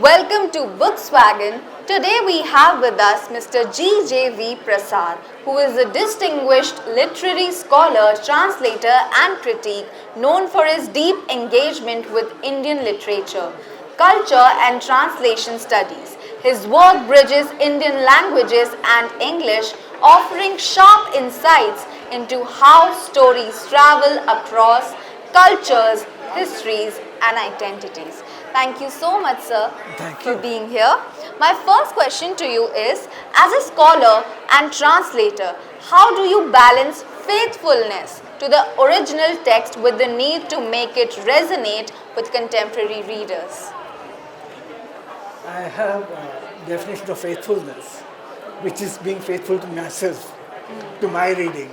Welcome to Bookswagon. Today we have with us Mr. G.J.V. Prasad, who is a distinguished literary scholar, translator and critic known for his deep engagement with Indian literature, culture and translation studies. His work bridges Indian languages and English, offering sharp insights into how stories travel across cultures, histories and identities. Thank you so much, sir, for being here. My first question to you is, as a scholar and translator, how do you balance faithfulness to the original text with the need to make it resonate with contemporary readers? I have a definition of faithfulness, which is being faithful to myself, to my reading.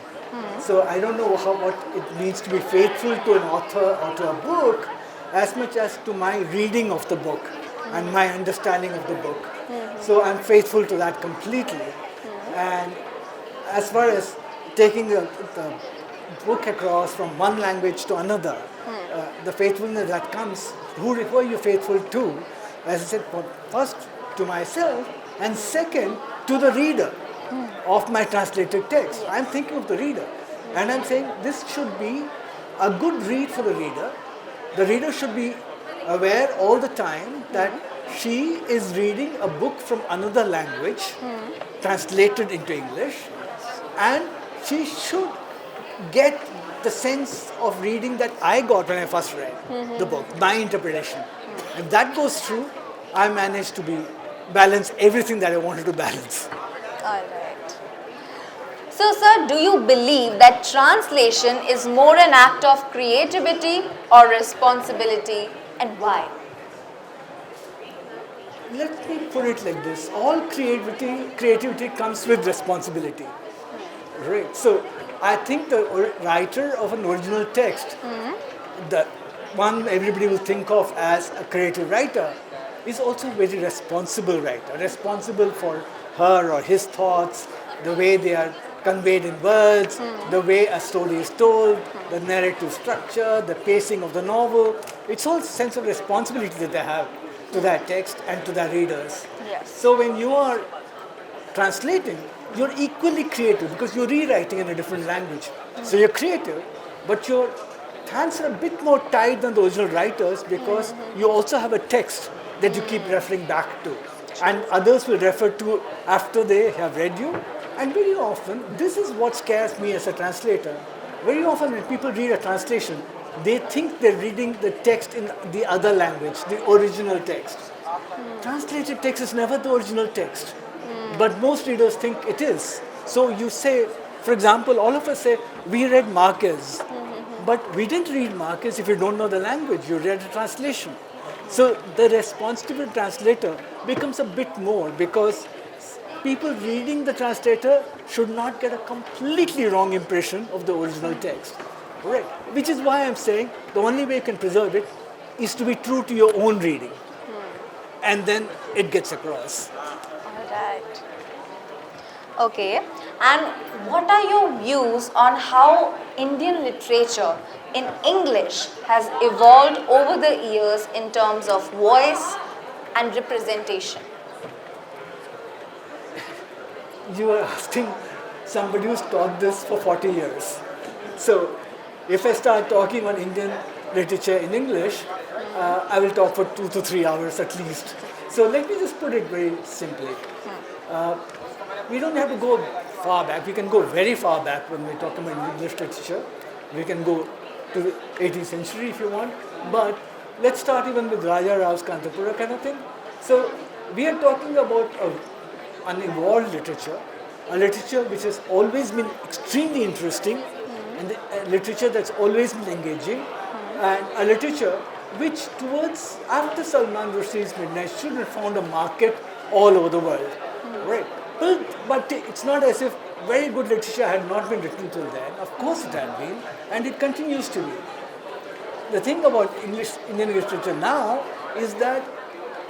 So I don't know what it means to be faithful to an author or to a book, as much as to my reading of the book and my understanding of the book. So I'm faithful to that completely. And as far as taking the book across from one language to another, the faithfulness that comes, who are you faithful to? As I said, first to myself, and second to the reader of my translated text. I'm thinking of the reader, and I'm saying this should be a good read for the reader. The reader should be aware all the time that she is reading a book from another language, translated into English, and she should get the sense of reading that I got when I first read the book, my interpretation. If that goes through, I managed to balance everything that I wanted to balance. All right. So, sir, do you believe that translation is more an act of creativity or responsibility, and why? Let me put it like this. All creativity comes with responsibility. Right. So, I think the writer of an original text, the one everybody will think of as a creative writer, is also a very responsible writer, responsible for her or his thoughts, the way they are conveyed in words, the way a story is told, the narrative structure, the pacing of the novel. It's all sense of responsibility that they have to that text and to their readers. Yes. So when you are translating, you're equally creative because you're rewriting in a different language. So you're creative, but your hands are a bit more tied than the original writers because you also have a text that you keep referring back to. And others will refer to after they have read you. And very often, this is what scares me as a translator. Very often when people read a translation, they think they're reading the text in the other language, the original text. Translated text is never the original text. But most readers think it is. So you say, for example, all of us say, we read Marquez. But we didn't read Marquez if you don't know the language. You read a translation. So the responsible translator becomes a bit more because people reading the translator should not get a completely wrong impression of the original text. Right. Which is why I'm saying the only way you can preserve it is to be true to your own reading. And then it gets across. All right. Okay. And what are your views on how Indian literature in English has evolved over the years in terms of voice and representation? You are asking somebody who's taught this for 40 years. So if I start talking on Indian literature in English, I will talk for 2 to 3 hours at least. So let me just put it very simply. We don't have to go far back. We can go very far back when we talk about English literature. We can go to the 18th century if you want. But let's start even with Raja Rao's Kantapura kind of thing. So we are talking about an evolved literature, a literature which has always been extremely interesting, and a literature that's always been engaging, and a literature which towards after Salman Rushdie's Midnight Children found a market all over the world. Right. But it's not as if very good literature had not been written till then. Of course it had been, and it continues to be. The thing about Indian literature now is that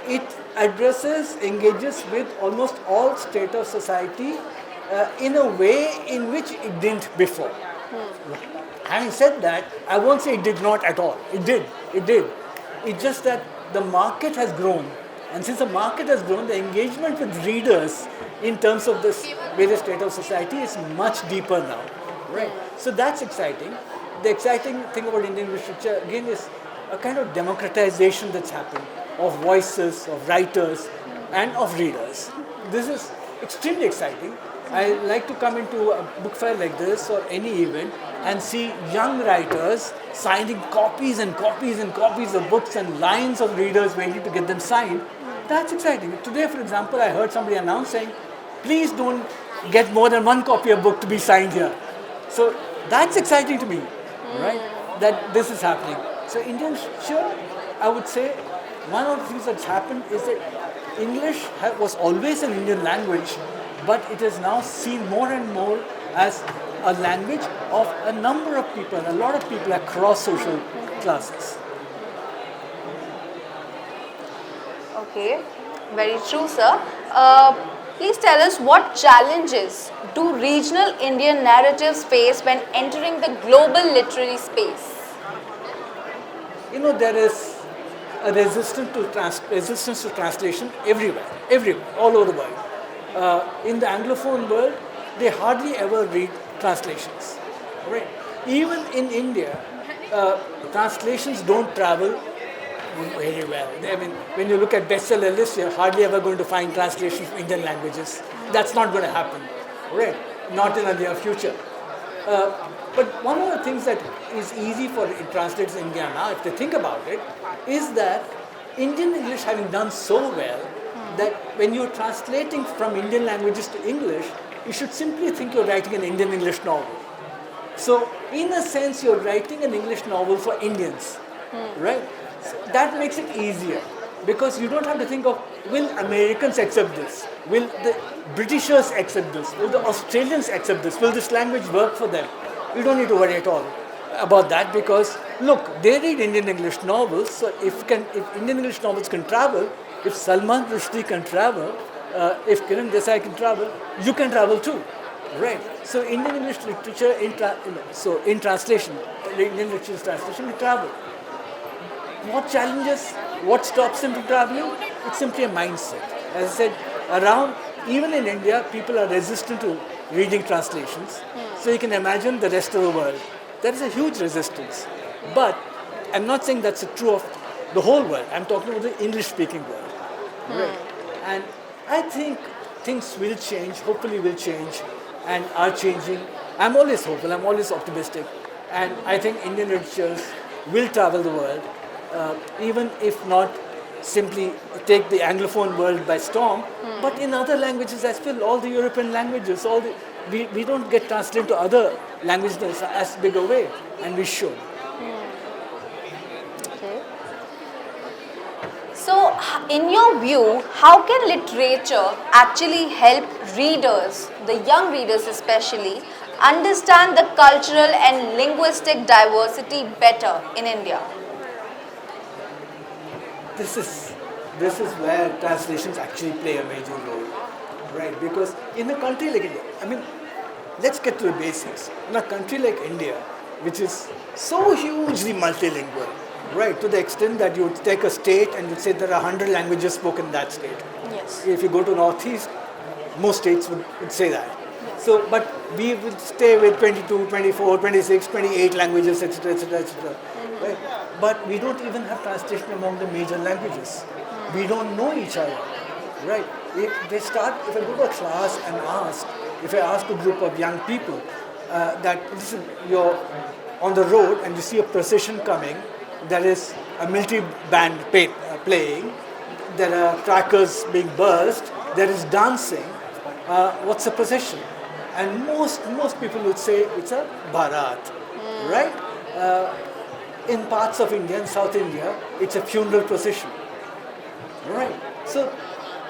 it engages with almost all strata of society in a way in which it didn't before. Having said that, I won't say it did not at all. It did. It's just that the market has grown And since the market has grown, the engagement with readers in terms of this various state of society is much deeper now, right? So that's exciting. The exciting thing about Indian literature, again, is a kind of democratization that's happened of voices, of writers, and of readers. This is extremely exciting. I like to come into a book fair like this or any event and see young writers signing copies and copies and copies of books and lines of readers waiting to get them signed. That's exciting. Today, for example, I heard somebody announce saying, please don't get more than one copy of book to be signed here. So that's exciting to me, right? That this is happening. So Indian literature, I would say, one of the things that's happened is that English was always an Indian language, but it is now seen more and more as a language of a number of people, a lot of people across social classes. Okay, very true, sir. Please tell us what challenges do regional Indian narratives face when entering the global literary space? You know, there is a resistance to translation everywhere, all over the world. In the Anglophone world, they hardly ever read translations. Right? Even in India, translations don't travel very well. I mean, when you look at bestseller lists, you're hardly ever going to find translations from Indian languages. That's not going to happen, right? Not in the near future. But one of the things that is easy for translators in India now, if they think about it, is that Indian English having done so well that when you're translating from Indian languages to English, you should simply think you're writing an Indian English novel. So, in a sense, you're writing an English novel for Indians, right? So that makes it easier because you don't have to think of, will Americans accept this? Will the Britishers accept this? Will the Australians accept this? Will this language work for them? You don't need to worry at all about that because, look, they read Indian English novels, so if Indian English novels can travel, if Salman Rushdie can travel, if Kiran Desai can travel, you can travel too, right? So Indian English literature, in translation, Indian literature translation, we travel. What challenges, what stops them from traveling? It's simply a mindset. As I said, even in India, people are resistant to reading translations. So you can imagine the rest of the world. There is a huge resistance. But I'm not saying that's true of the whole world. I'm talking about the English-speaking world. Right. And I think things will change, hopefully will change, and are changing. I'm always hopeful, I'm always optimistic. And I think Indian literatures will travel the world. Even if not simply take the Anglophone world by storm, but in other languages as well, all the European languages, we don't get translated to other languages as big a way, and we should. Okay. So, in your view, how can literature actually help readers, the young readers especially, understand the cultural and linguistic diversity better in India? This is where translations actually play a major role, right? Because in a country like India, I mean, let's get to the basics. In a country like India, which is so hugely multilingual, right? To the extent that you would take a state and you'd say there are 100 languages spoken in that state. Yes. If you go to Northeast, most states would say that. Yes. So, but we would stay with 22, 24, 26, 28 languages, etc., etc., etc. Right? But we don't even have translation among the major languages. We don't know each other, right? If I go to a class and if I ask a group of young people that, listen, you're on the road and you see a procession coming, there is a military band playing, there are crackers being burst, there is dancing, what's a procession? And most people would say it's a Bharat, right? In parts of India, in South India, it's a funeral procession. Right? So,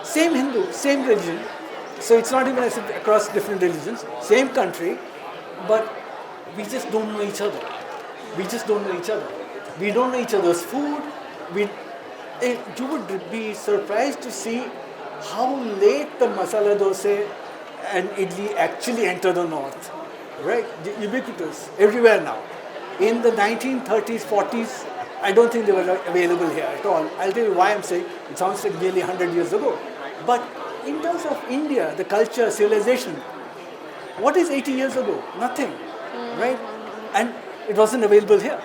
same Hindu, same religion. So it's not even across different religions, same country, but we just don't know each other. We just don't know each other. We don't know each other's food. You would be surprised to see how late the masala dosa and idli actually enter the north. Right? Ubiquitous, everywhere now. In the 1930s, 40s, I don't think they were available here at all. I'll tell you why I'm saying it sounds like nearly 100 years ago. But in terms of India, the culture, civilization, what is 80 years ago? Nothing, right? And it wasn't available here,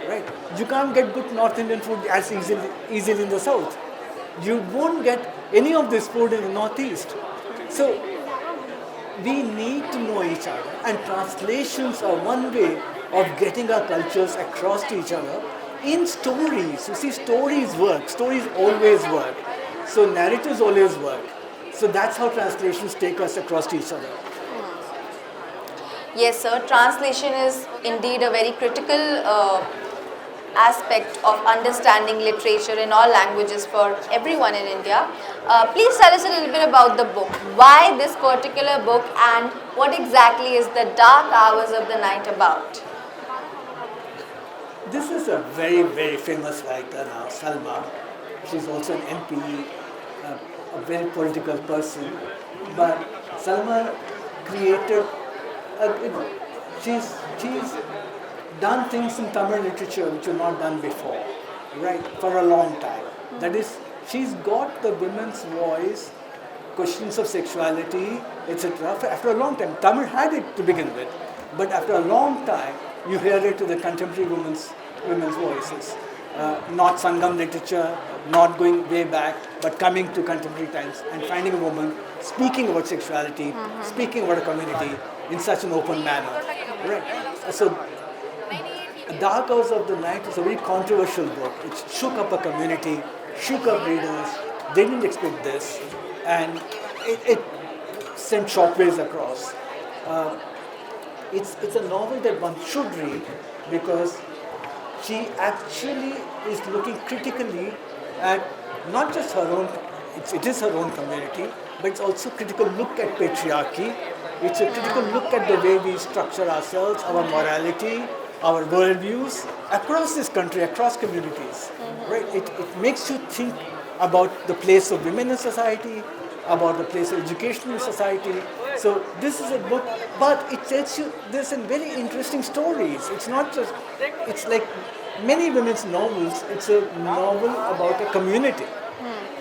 right? You can't get good North Indian food as easily in the South. You won't get any of this food in the Northeast. So we need to know each other, and translations are one way of getting our cultures across to each other in stories. You see, stories work. Stories always work. So narratives always work. So that's how translations take us across to each other. Yes, sir. Translation is indeed a very critical aspect of understanding literature in all languages for everyone in India. Please tell us a little bit about the book. Why this particular book, and what exactly is the dark hours of the night about? This is a very, very famous writer now, Salma. She's also an MP, a very political person. But Salma created, she's done things in Tamil literature which were not done before, right, for a long time. That is, she's got the women's voice, questions of sexuality, etc. After a long time. Tamil had it to begin with, but after a long time, you hear it to the contemporary women's voices. Not Sangam literature, not going way back, but coming to contemporary times and finding a woman speaking about sexuality, speaking about a community in such an open manner. Right. So, Dark Hours of the Night is a very controversial book. It shook up a community, shook up readers. They didn't expect this, and it sent shockwaves across. It's a novel that one should read because she actually is looking critically at not just her own, it is her own community, but it's also a critical look at patriarchy. It's a critical look at the way we structure ourselves, our morality, our worldviews across this country, across communities. Right? It makes you think about the place of women in society, about the place of education in society. So this is a book, but it tells you there's some very interesting stories. It's not just, it's like many women's novels, it's a novel about a community.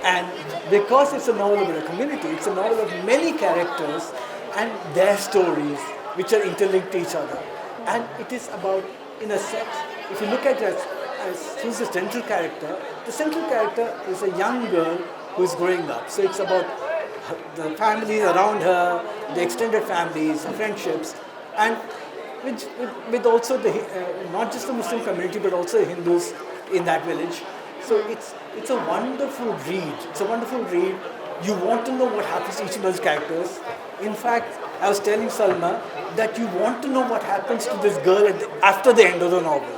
And because it's a novel about a community, it's a novel of many characters and their stories which are interlinked to each other. And it is about, in a sense, if you look at it as who's the central character is a young girl who is growing up. So it's about the families around her, the extended families, friendships, and with also the not just the Muslim community but also the Hindus in that village. So it's a wonderful read. It's a wonderful read. You want to know what happens to each of those characters. In fact, I was telling Salma that you want to know what happens to this girl after the end of the novel.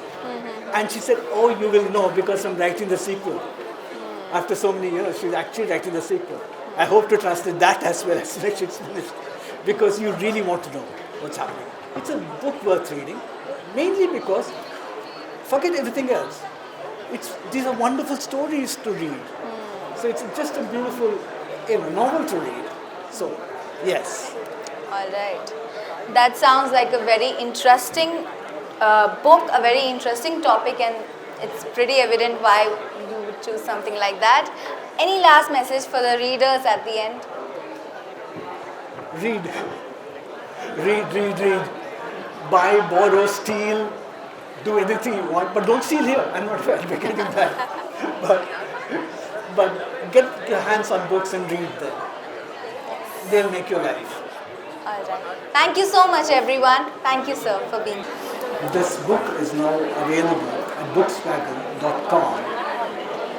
And she said, oh, you will know because I'm writing the sequel. After so many years, she's actually writing the sequel. I hope to translate that as well as soon as it's finished. Because you really want to know what's happening. It's a book worth reading, mainly because, forget everything else. These are wonderful stories to read. So it's just a beautiful novel to read. So, yes. All right. That sounds like a very interesting book, a very interesting topic, and it's pretty evident why you would choose something like that. Any last message for the readers at the end? Read. Buy, borrow, steal, do anything you want, but don't steal here. I'm not advocating that. But get your hands on books and read them. They'll make your life. All right. Thank you so much, everyone. Thank you, sir, for being here. This book is now available at bookswagon.com.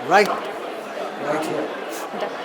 Right here.